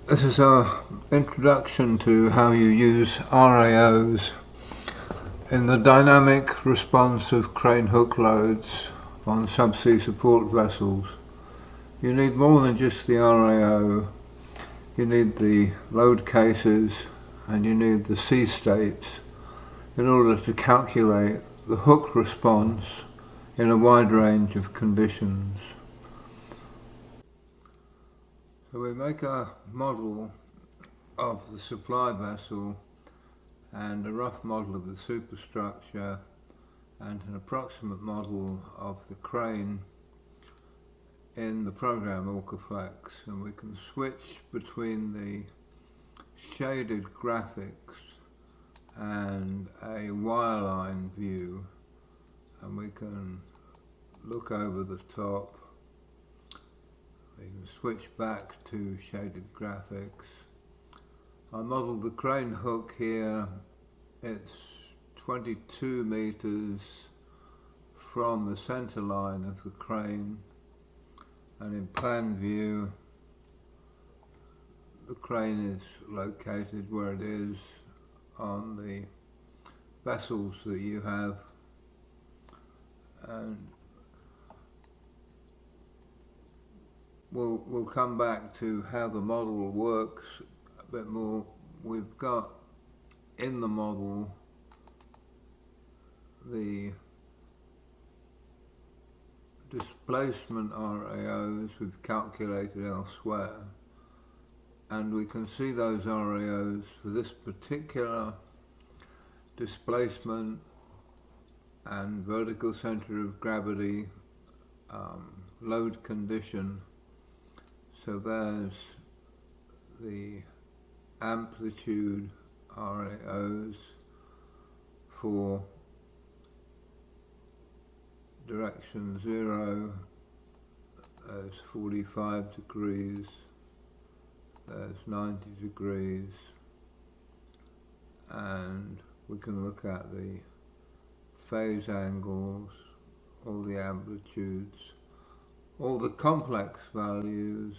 This is our introduction to how you use RAOs in the dynamic response of crane hook loads on subsea support vessels. You need more than just the RAO. You need the load cases and you need the sea states in order to calculate the hook response in a wide range of conditions. So we make a model of the supply vessel and a rough model of the superstructure and an approximate model of the crane in the program Orcaflex, and we can switch between the shaded graphics and a wireline view, and we can look over the top. We can switch back to shaded graphics. I modelled the crane hook here. It's 22 meters from the center line of the crane, and in plan view the crane is located where it is on the vessels that you have, and we'll come back to how the model works a bit more. We've got in the model the displacement RAOs we've calculated elsewhere, and we can see those RAOs for this particular displacement and vertical center of gravity load condition. So there's the amplitude RAOs for direction 0, there's 45 degrees, there's 90 degrees, and we can look at the phase angles, all the amplitudes, all the complex values,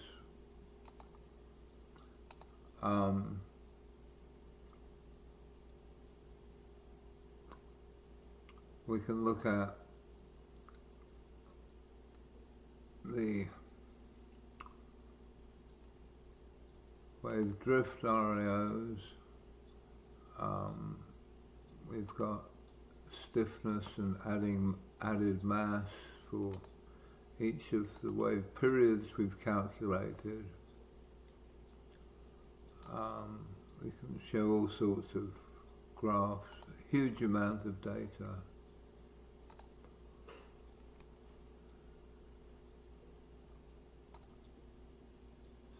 we can look at the wave drift RAOs. We've got stiffness and added mass for each of the wave periods we've calculated. We can show all sorts of graphs, a huge amount of data.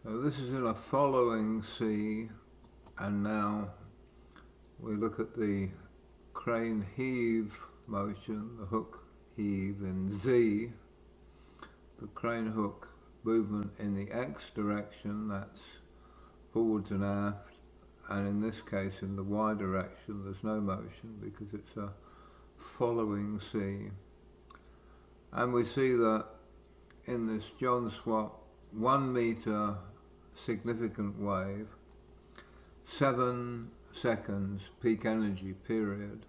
So this is in a following sea, and now we look at the crane heave motion, the hook heave in Z, the crane hook movement in the X direction, that's forwards and aft, and in this case in the Y direction there's no motion because it's a following sea. And we see that in this John Swap 1 meter significant wave, 7 seconds peak energy period,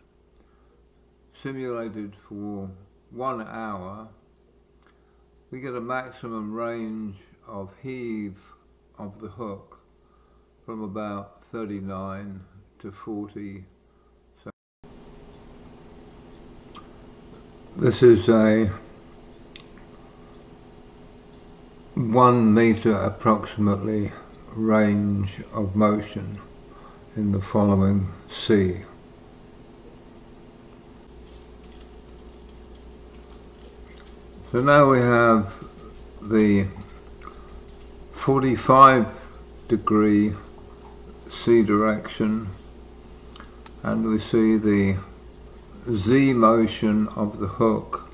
simulated for 1 hour, we get a maximum range of heave of the hook from about 39 to 40 seconds. This is a 1 meter approximately range of motion in the following sea. So now we have the 45 degree sea direction, and we see the Z motion of the hook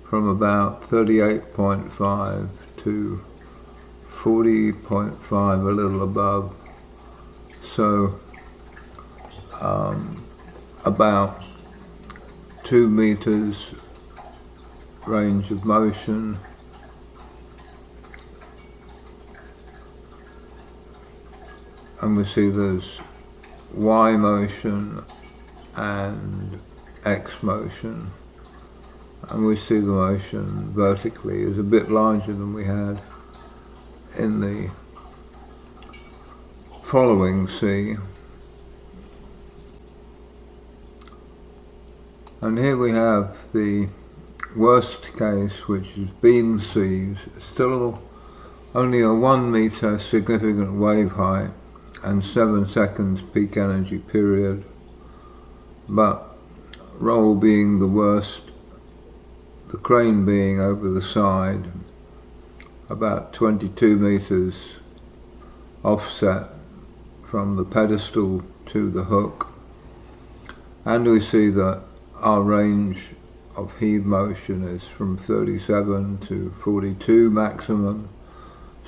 from about 38.5 to 40.5, a little above, so about 2 meters range of motion. and we see there's Y motion and X motion, and we see the motion vertically is a bit larger than we had in the following C. And here we have the worst case, which is beam C's, still only a 1 meter significant wave height and 7 seconds peak energy period, but roll being the worst, the crane being over the side, about 22 meters offset from the pedestal to the hook, and we see that our range of heave motion is from 37 to 42 maximum,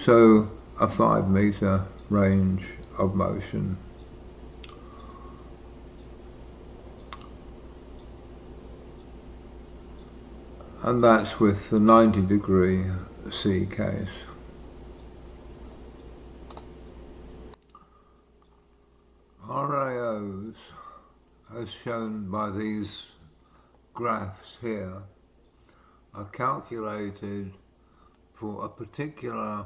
so a 5 meter range of motion. And that's with the 90-degree C case. RAOs, as shown by these graphs here, are calculated for a particular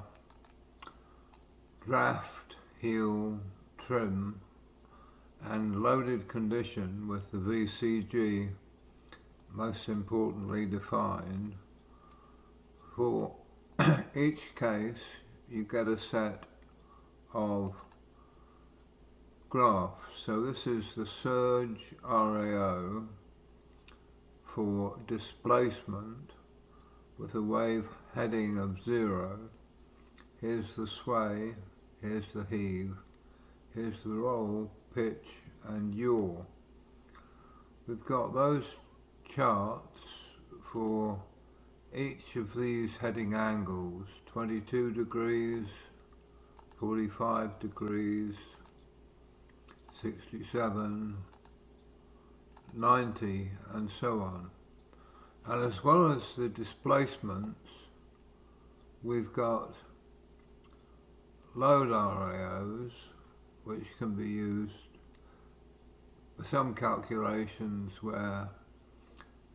draft heel trim and loaded condition, with the VCG most importantly defined. For each case you get a set of graphs. So this is the surge RAO for displacement with a wave heading of 0. Here's the sway, here's the heave, here's the roll, pitch and yaw. We've got those charts for each of these heading angles: 22 degrees, 45 degrees, 67, 90 and so on. And as well as the displacements, we've got load RAOs, which can be used for some calculations where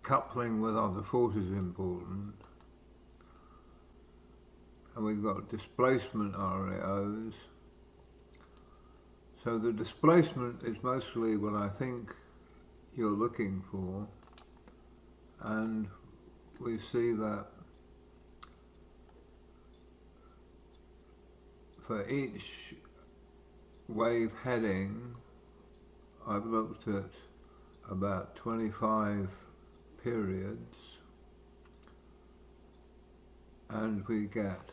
coupling with other forces is important. And we've got displacement RAOs. So the displacement is mostly what I think you're looking for, and we see that for each wave heading I've looked at about 25 periods, and we get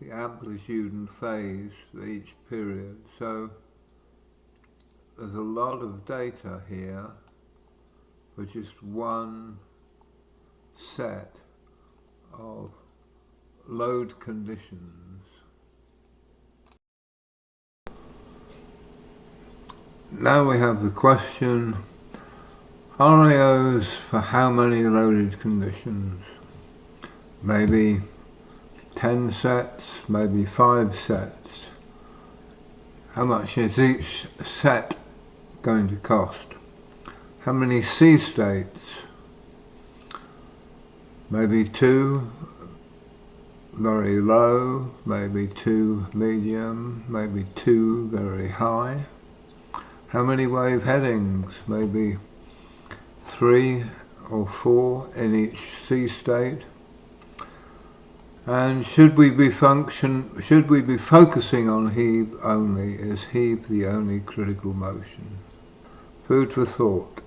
the amplitude and phase for each period. So there's a lot of data here for just one set of load conditions. Now we have the question, RAOs for how many loaded conditions? Maybe 10 sets, maybe 5 sets. How much is each set going to cost? How many C states? Maybe 2 very low, maybe 2 medium, maybe 2 very high. How many wave headings? Maybe 3 or 4 in each C state. And should we be focusing on heave only? Is heave the only critical motion? Food for thought.